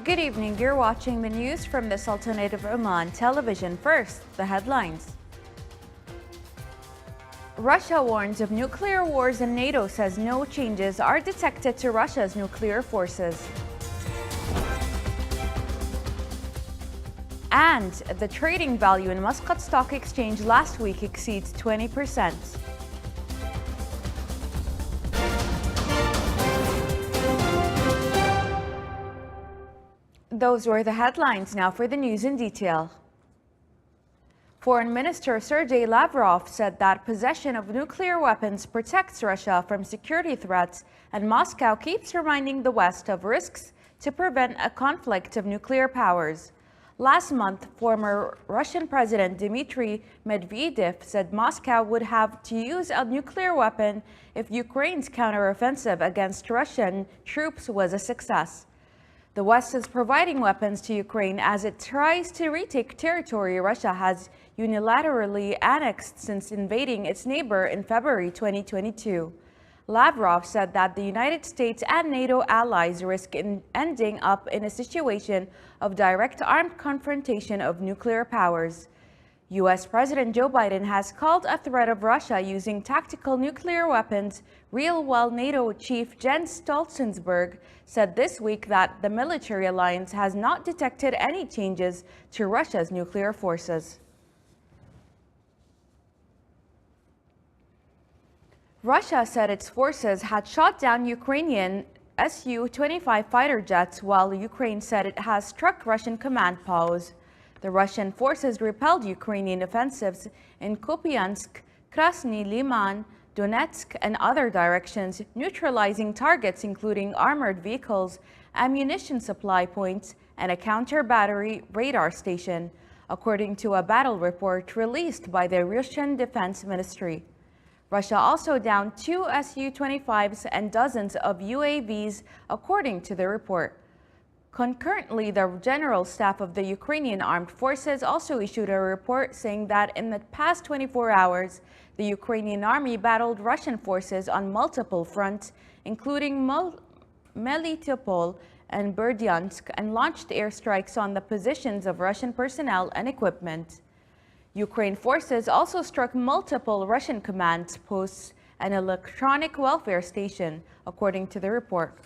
Good evening. You're watching the news from the Sultanate of Oman television. First, the headlines. Russia warns of nuclear wars and NATO says no changes are detected to Russia's nuclear forces. And the trading value in Muscat Stock Exchange last week exceeds 20%. Those were the headlines. Now for the news in detail. Foreign Minister Sergei Lavrov said that possession of nuclear weapons protects Russia from security threats, and Moscow keeps reminding the West of risks to prevent a conflict of nuclear powers. Last month, former Russian President Dmitry Medvedev said Moscow would have to use a nuclear weapon if Ukraine's counteroffensive against Russian troops was a success. The West is providing weapons to Ukraine as it tries to retake territory Russia has unilaterally annexed since invading its neighbor in February 2022. Lavrov said that the United States and NATO allies risk ending up in a situation of direct armed confrontation of nuclear powers. U.S. President Joe Biden has called a threat of Russia using tactical nuclear weapons real, while NATO Chief Jens Stoltenberg said this week that the military alliance has not detected any changes to Russia's nuclear forces. Russia said its forces had shot down Ukrainian Su-25 fighter jets, while Ukraine said it has struck Russian command posts. The Russian forces repelled Ukrainian offensives in Kupiansk, Krasny Liman, Donetsk, and other directions, neutralizing targets including armored vehicles, ammunition supply points, and a counter-battery radar station, according to a battle report released by the Russian Defense Ministry. Russia also downed 2 Su-25s and dozens of UAVs, according to the report. Concurrently, the General Staff of the Ukrainian Armed Forces also issued a report saying that in the past 24 hours, the Ukrainian army battled Russian forces on multiple fronts, including Melitopol and Berdyansk, and launched airstrikes on the positions of Russian personnel and equipment. Ukraine forces also struck multiple Russian command posts and an electronic welfare station, according to the report.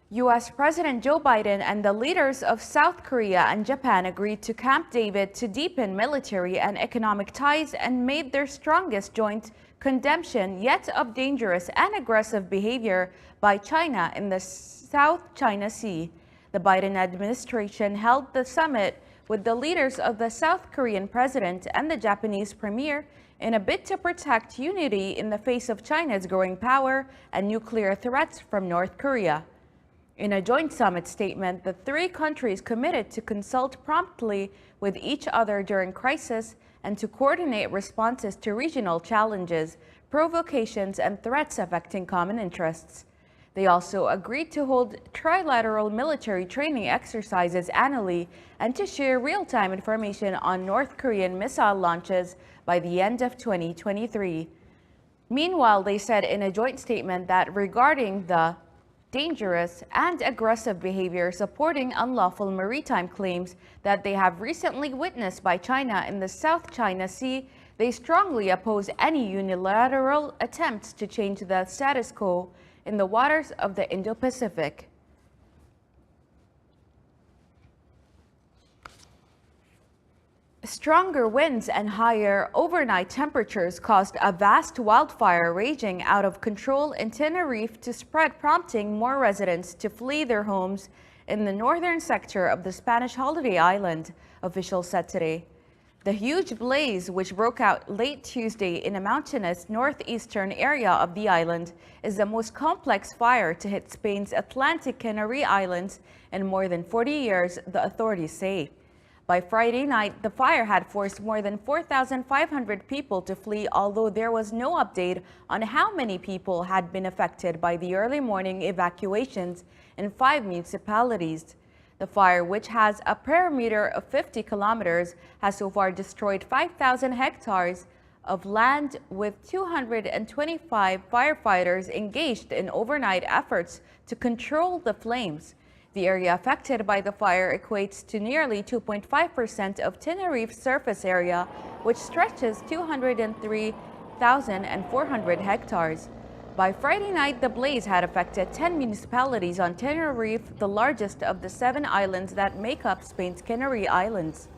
U.S. President Joe Biden and the leaders of South Korea and Japan agreed to Camp David to deepen military and economic ties and made their strongest joint condemnation yet of dangerous and aggressive behavior by China in the South China Sea. The Biden administration held the summit with the leaders of the South Korean president and the Japanese premier in a bid to protect unity in the face of China's growing power and nuclear threats from North Korea. In a joint summit statement, the three countries committed to consult promptly with each other during crisis and to coordinate responses to regional challenges, provocations, and threats affecting common interests. They also agreed to hold trilateral military training exercises annually and to share real-time information on North Korean missile launches by the end of 2023. Meanwhile, they said in a joint statement that regarding the dangerous and aggressive behavior supporting unlawful maritime claims that they have recently witnessed by China in the South China Sea, they strongly oppose any unilateral attempts to change the status quo in the waters of the Indo-Pacific. Stronger winds and higher overnight temperatures caused a vast wildfire raging out of control in Tenerife to spread, prompting more residents to flee their homes in the northern sector of the Spanish holiday island, officials said today. The huge blaze, which broke out late Tuesday in a mountainous northeastern area of the island, is the most complex fire to hit Spain's Atlantic Canary Islands in more than 40 years, the authorities say. By Friday night, the fire had forced more than 4,500 people to flee, although there was no update on how many people had been affected by the early morning evacuations in 5 municipalities. The fire, which has a perimeter of 50 kilometers, has so far destroyed 5,000 hectares of land with 225 firefighters engaged in overnight efforts to control the flames. The area affected by the fire equates to nearly 2.5% of Tenerife's surface area, which stretches 203,400 hectares. By Friday night, the blaze had affected 10 municipalities on Tenerife, the largest of the 7 islands that make up Spain's Canary Islands.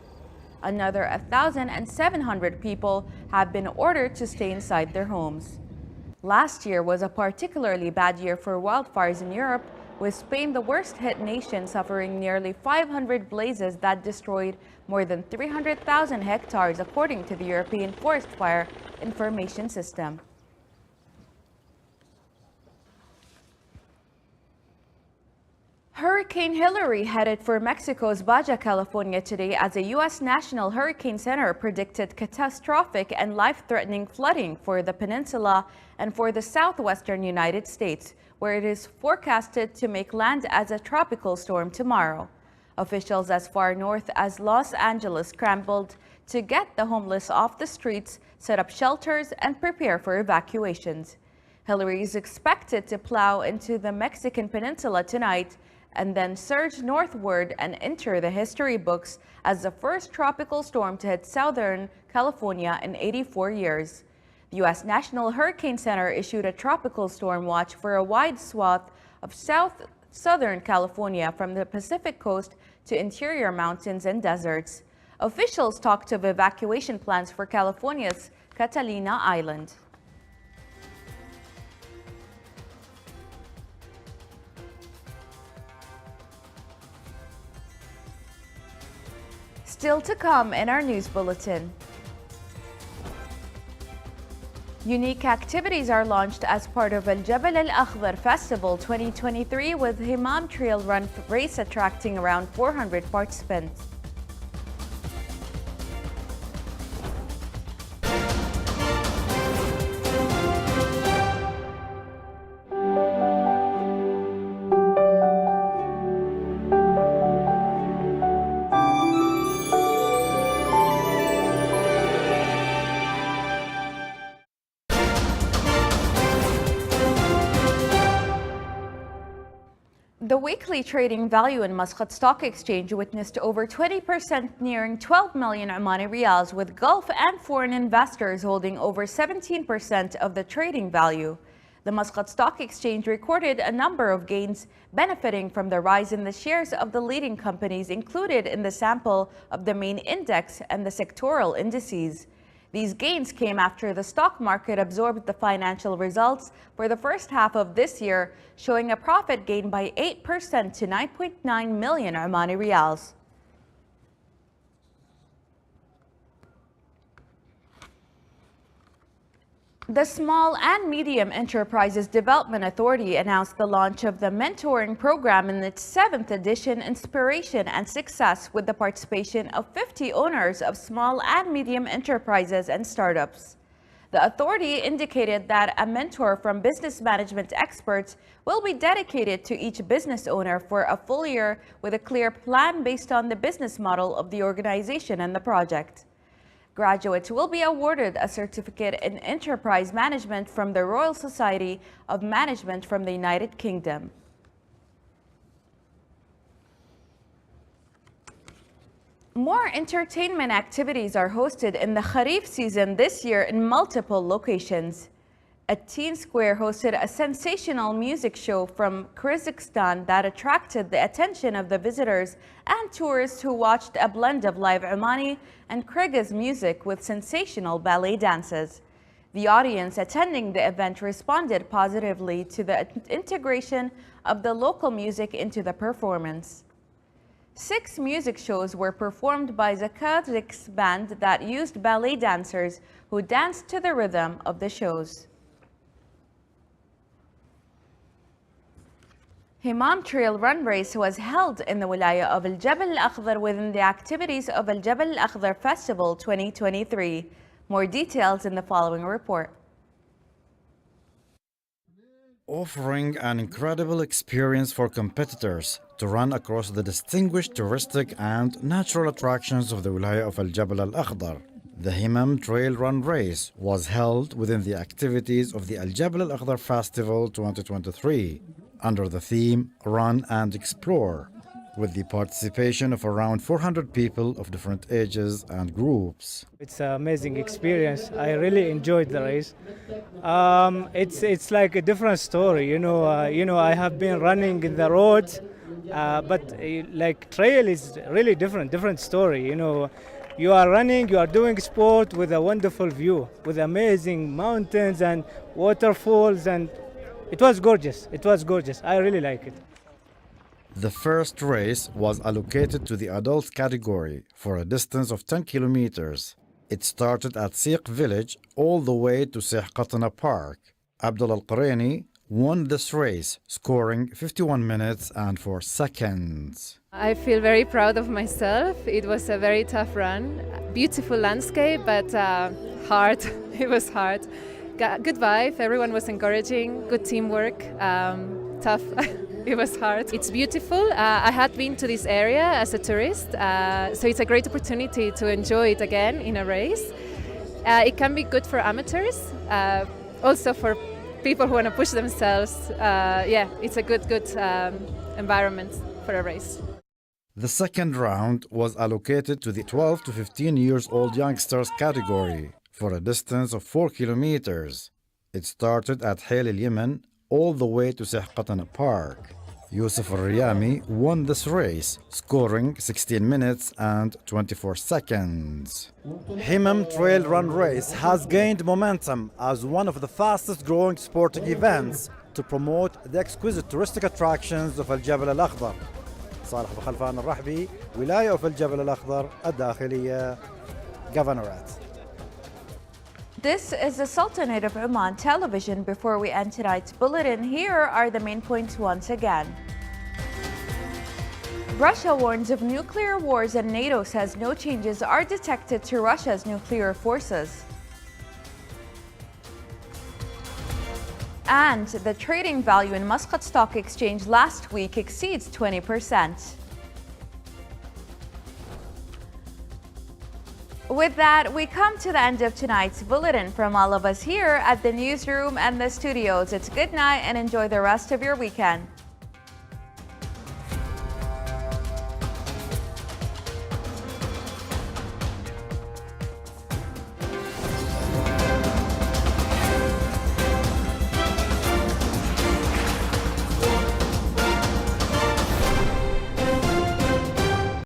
Another 1,700 people have been ordered to stay inside their homes. Last year was a particularly bad year for wildfires in Europe, with Spain the worst-hit nation, suffering nearly 500 blazes that destroyed more than 300,000 hectares, according to the European Forest Fire Information System. Hurricane Hilary headed for Mexico's Baja California today as a U.S. National Hurricane Center predicted catastrophic and life-threatening flooding for the peninsula and for the southwestern United States, where it is forecasted to make land as a tropical storm tomorrow. Officials as far north as Los Angeles scrambled to get the homeless off the streets, set up shelters, and prepare for evacuations. Hilary is expected to plow into the Mexican peninsula tonight and then surge northward and enter the history books as the first tropical storm to hit Southern California in 84 years. The U.S. National Hurricane Center issued a tropical storm watch for a wide swath of southern California from the Pacific coast to interior mountains and deserts. Officials talked of evacuation plans for California's Catalina Island. Still to come in our news bulletin. Unique activities are launched as part of Al Jabal Al Akhdar Festival 2023, with Himam Trail Run race attracting around 400 participants. The weekly trading value in Muscat Stock Exchange witnessed over 20%, nearing 12 million Omani Riyals, with Gulf and foreign investors holding over 17% of the trading value. The Muscat Stock Exchange recorded a number of gains, benefiting from the rise in the shares of the leading companies included in the sample of the main index and the sectoral indices. These gains came after the stock market absorbed the financial results for the first half of this year, showing a profit gain by 8% to 9.9 million Omani Riyals. The Small and Medium Enterprises Development Authority announced the launch of the mentoring program in its 7th edition, Inspiration and Success, with the participation of 50 owners of small and medium enterprises and startups. The authority indicated that a mentor from business management experts will be dedicated to each business owner for a full year, with a clear plan based on the business model of the organization and the project. Graduates will be awarded a certificate in enterprise management from the Royal Society of Management from the United Kingdom. More entertainment activities are hosted in the Kharif season this year in multiple locations. At Teen Square hosted a sensational music show from Kyrgyzstan that attracted the attention of the visitors and tourists, who watched a blend of live Omani and Kyrgyz music with sensational ballet dances. The audience attending the event responded positively to the integration of the local music into the performance. 6 music shows were performed by the Kyrgyz band that used ballet dancers who danced to the rhythm of the shows. Himam Trail Run Race was held in the Wilaya of Al Jabal Al Akhdar within the activities of Al Jabal Al Akhdar Festival 2023. More details in the following report. Offering an incredible experience for competitors to run across the distinguished touristic and natural attractions of the Wilaya of Al Jabal Al Akhdar. The Himam Trail Run Race was held within the activities of the Al Jabal Al Akhdar Festival 2023 under the theme Run and Explore, with the participation of around 400 people of different ages and groups. It's an amazing experience. I really enjoyed the race. It's like a different story. I have been running in the roads, but like trail is really different story. You are running, you are doing sport with a wonderful view, with amazing mountains and waterfalls, and it was gorgeous. It was gorgeous. I really like it. The first race was allocated to the adult category for a distance of 10 kilometers. It started at Siq village all the way to Sih Qatna Park. Abdullah Al-Quraini won this race, scoring 51 minutes and 4 seconds. I feel very proud of myself. It was a very tough run. Beautiful landscape, but hard. It was hard. Good vibe. Everyone was encouraging. Good teamwork. Tough. It was hard. It's beautiful. I had been to this area as a tourist, so it's a great opportunity to enjoy it again in a race. It can be good for amateurs, also for people who want to push themselves. It's a good environment for a race. The second round was allocated to the 12 to 15 years old youngsters category for a distance of 4 kilometers. It started at Hayl al-Yemen all the way to Sih Qatna Park. Yusuf al-Riyami won this race, scoring 16 minutes and 24 seconds. Himam Trail Run Race has gained momentum as one of the fastest growing sporting events to promote the exquisite touristic attractions of الجبل الأخضر. صالح بخلفان الرحبي، ولاية of الجبل الأخضر الداخلية، Governorate. This is the Sultanate of Oman television. Before we end tonight's bulletin, here are the main points once again. Russia warns of nuclear wars and NATO says no changes are detected to Russia's nuclear forces. And the trading value in Muscat Stock Exchange last week exceeds 20%. With that, we come to the end of tonight's bulletin. From all of us here at the newsroom and the studios, it's good night and enjoy the rest of your weekend.